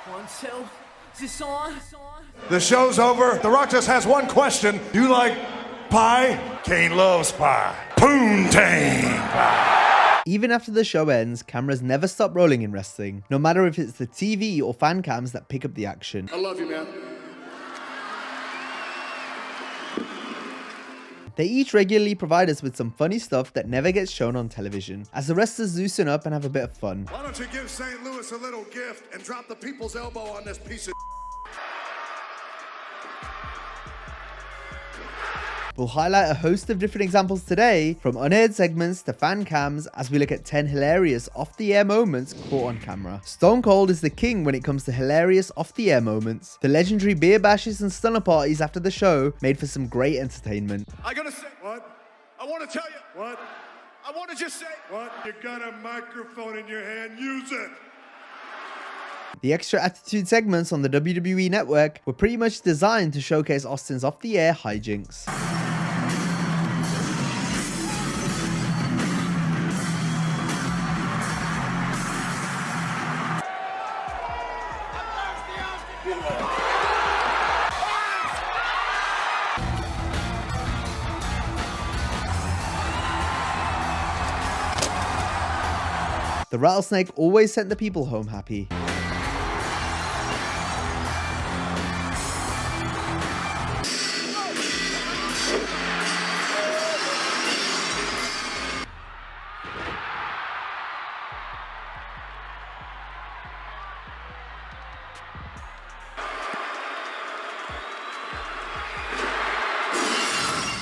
1, 2. Is this on? The show's over. The Rock just has one question. You like pie? Kane loves pie. Poontang pie. Even after the show ends, cameras never stop rolling in wrestling, no matter if it's the TV or fan cams that pick up the action. I love you, man. They each regularly provide us with some funny stuff that never gets shown on television, as the wrestlers loosen up and have a bit of fun. Why don't you give St. Louis a little gift and drop the people's elbow on this piece of We'll highlight a host of different examples today, from unaired segments to fan cams, as we look at 10 hilarious off-the-air moments caught on camera. Stone Cold is the king when it comes to hilarious off-the-air moments. The legendary beer bashes and stunner parties after the show made for some great entertainment. I gotta say what? I want to tell you what? I want to just say what? You got a microphone in your hand, use it. The extra attitude segments on the WWE network were pretty much designed to showcase Austin's off-the-air hijinks. The rattlesnake always sent the people home happy.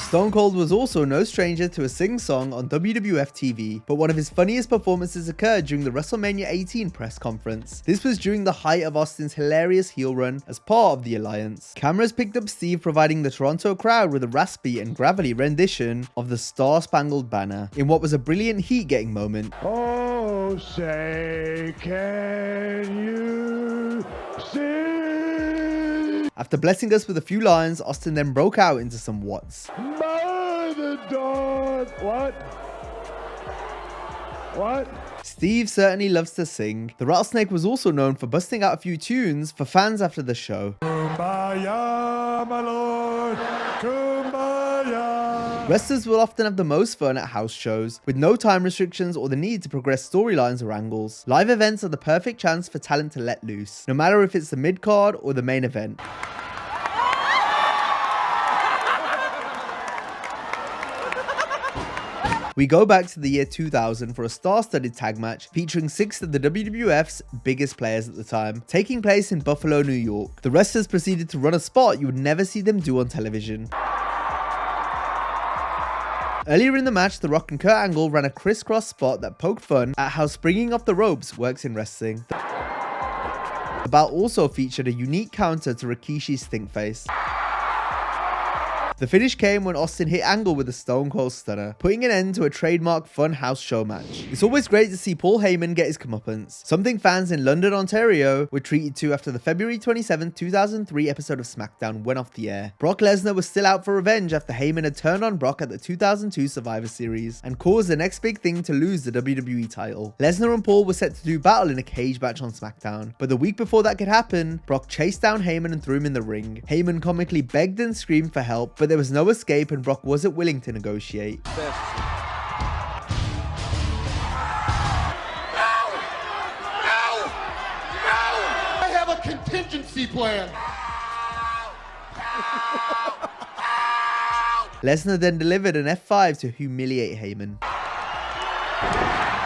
Stone Cold was also no stranger to a sing-song on WWF TV, but one of his funniest performances occurred during the WrestleMania 18 press conference. This was during the height of Austin's hilarious heel run as part of the Alliance. Cameras picked up Steve providing the Toronto crowd with a raspy and gravelly rendition of the Star-Spangled Banner, in what was a brilliant heat-getting moment. Oh, say, can you see? After blessing us with a few lines, Austin then broke out into some whats. By the dawn. What? Steve certainly loves to sing. The Rattlesnake was also known for busting out a few tunes for fans after the show. Kumbaya, my lord. Kumbaya. Wrestlers will often have the most fun at house shows, with no time restrictions or the need to progress storylines or angles. Live events are the perfect chance for talent to let loose, no matter if it's the mid-card or the main event. We go back to the year 2000 for a star-studded tag match featuring 6 of the WWF's biggest players at the time, taking place in Buffalo, New York. The wrestlers proceeded to run a spot you would never see them do on television. Earlier in the match, The Rock and Kurt Angle ran a crisscross spot that poked fun at how springing off the ropes works in wrestling. The bout also featured a unique counter to Rikishi's stink face. The finish came when Austin hit Angle with a Stone Cold Stunner, putting an end to a trademark fun house show match. It's always great to see Paul Heyman get his comeuppance, something fans in London, Ontario were treated to after the February 27, 2003 episode of SmackDown went off the air. Brock Lesnar was still out for revenge after Heyman had turned on Brock at the 2002 Survivor Series and caused the next big thing to lose the WWE title. Lesnar and Paul were set to do battle in a cage match on SmackDown, but the week before that could happen, Brock chased down Heyman and threw him in the ring. Heyman comically begged and screamed for help, but there was no escape and Brock wasn't willing to negotiate. I have a contingency plan. Lesnar then delivered an F5 to humiliate Heyman.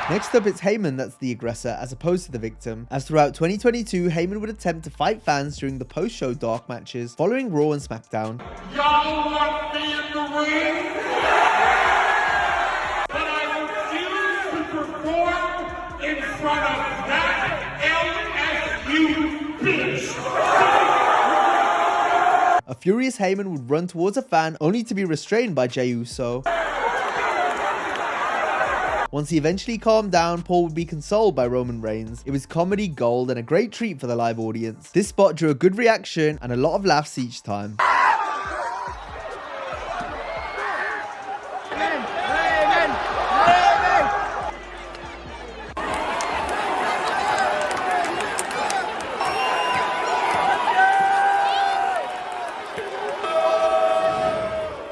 Next up, it's Heyman that's the aggressor as opposed to the victim, as throughout 2022, Heyman would attempt to fight fans during the post-show dark matches following Raw and SmackDown. Y'all want me in the ring? But I refuse to perform in front of that LSU bitch. A furious Heyman would run towards a fan only to be restrained by Jey Uso. Once he eventually calmed down, Paul would be consoled by Roman Reigns. It was comedy gold and a great treat for the live audience. This spot drew a good reaction and a lot of laughs each time.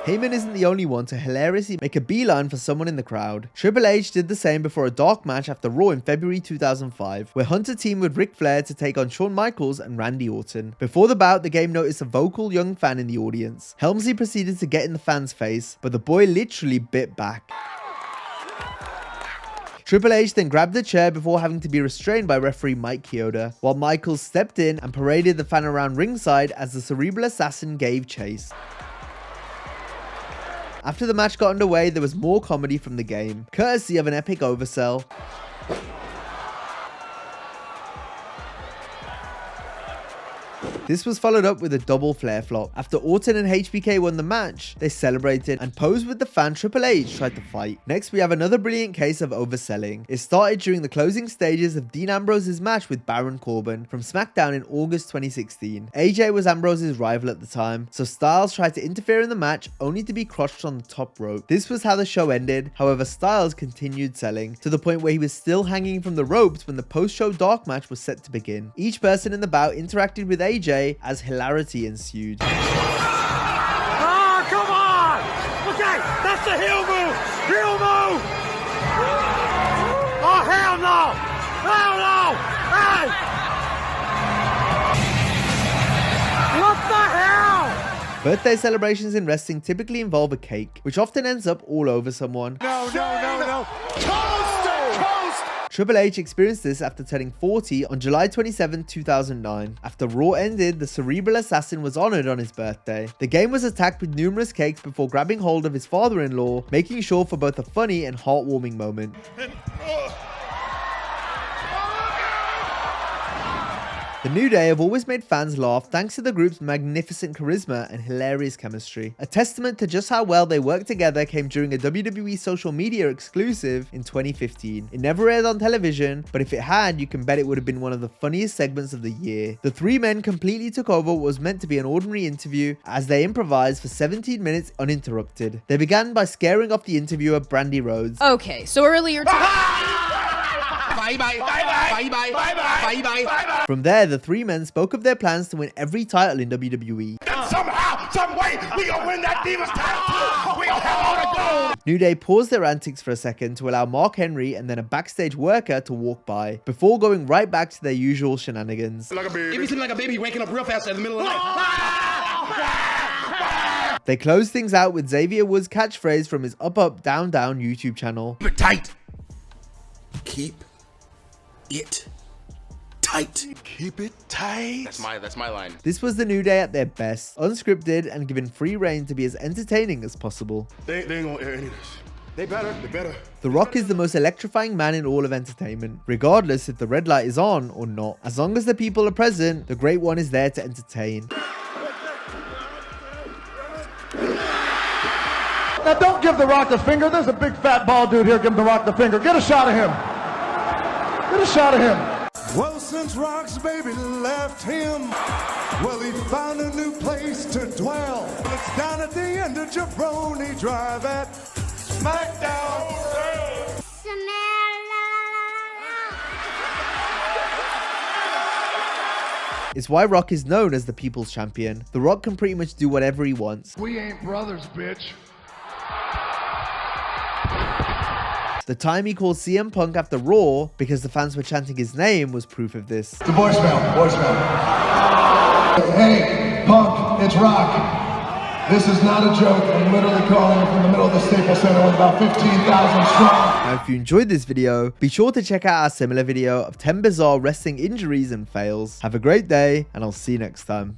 Heyman isn't the only one to hilariously make a beeline for someone in the crowd. Triple H did the same before a dark match after Raw in February 2005, where Hunter teamed with Ric Flair to take on Shawn Michaels and Randy Orton. Before the bout, the game noticed a vocal young fan in the audience. Helmsley proceeded to get in the fan's face, but the boy literally bit back. Triple H then grabbed a chair before having to be restrained by referee Mike Chioda, while Michaels stepped in and paraded the fan around ringside as the Cerebral Assassin gave chase. After the match got underway, there was more comedy from the game, courtesy of an epic oversell. This was followed up with a double flare flop. After Orton and HBK won the match, they celebrated and posed with the fan. Triple H tried to fight. Next, we have another brilliant case of overselling. It started during the closing stages of Dean Ambrose's match with Baron Corbin from SmackDown in August 2016. AJ was Ambrose's rival at the time, so Styles tried to interfere in the match only to be crushed on the top rope. This was how the show ended. However, Styles continued selling to the point where he was still hanging from the ropes when the post-show dark match was set to begin. Each person in the bout interacted with AJ as hilarity ensued. Oh, come on! Okay, that's the heel move! Heel move! Oh, hell no! Hell no! Hey! What the hell? Birthday celebrations in wrestling typically involve a cake, which often ends up all over someone. No. Toast! Triple H experienced this after turning 40 on July 27, 2009. After Raw ended, the Cerebral Assassin was honored on his birthday. The game was attacked with numerous cakes before grabbing hold of his father-in-law, making sure for both a funny and heartwarming moment. The New Day have always made fans laugh thanks to the group's magnificent charisma and hilarious chemistry. A testament to just how well they work together came during a WWE social media exclusive in 2015. It never aired on television, but if it had, you can bet it would have been one of the funniest segments of the year. The three men completely took over what was meant to be an ordinary interview as they improvised for 17 minutes uninterrupted. They began by scaring off the interviewer, Brandy Rhodes. Okay, so earlier From there, the three men spoke of their plans to win every title in WWE. Somehow, some way, we gonna win that Divas title. We gonna have all the gold. New Day paused their antics for a second to allow Mark Henry and then a backstage worker to walk by, before going right back to their usual shenanigans. If you seem like a baby waking up real fast in the middle of the night. They closed things out with Xavier Woods' catchphrase from his Up Up Down Down YouTube channel. Keep it tight. Keep it tight. Keep it tight. That's my line. This was the New Day at their best, unscripted and given free reign to be as entertaining as possible. They ain't gonna air any of this. They better. The Rock is the most electrifying man in all of entertainment, regardless if the red light is on or not. As long as the people are present, the Great One is there to entertain. Now don't give The Rock the finger. There's a big fat bald dude here giving The Rock the finger. Get a shot of him. Get a shot of him. Well, since Rock's baby left him, well, he found a new place to dwell. It's down at the end of Jabroni Drive at SmackDown. It's why Rock is known as the People's Champion. The Rock can pretty much do whatever he wants. We ain't brothers, bitch. The time he called CM Punk after Raw because the fans were chanting his name was proof of this. The voicemail. Hey, Punk, it's Rock. This is not a joke. I'm literally calling you from the middle of the Staples Center with about 15,000 strong. Now, if you enjoyed this video, be sure to check out our similar video of 10 bizarre wrestling injuries and fails. Have a great day, and I'll see you next time.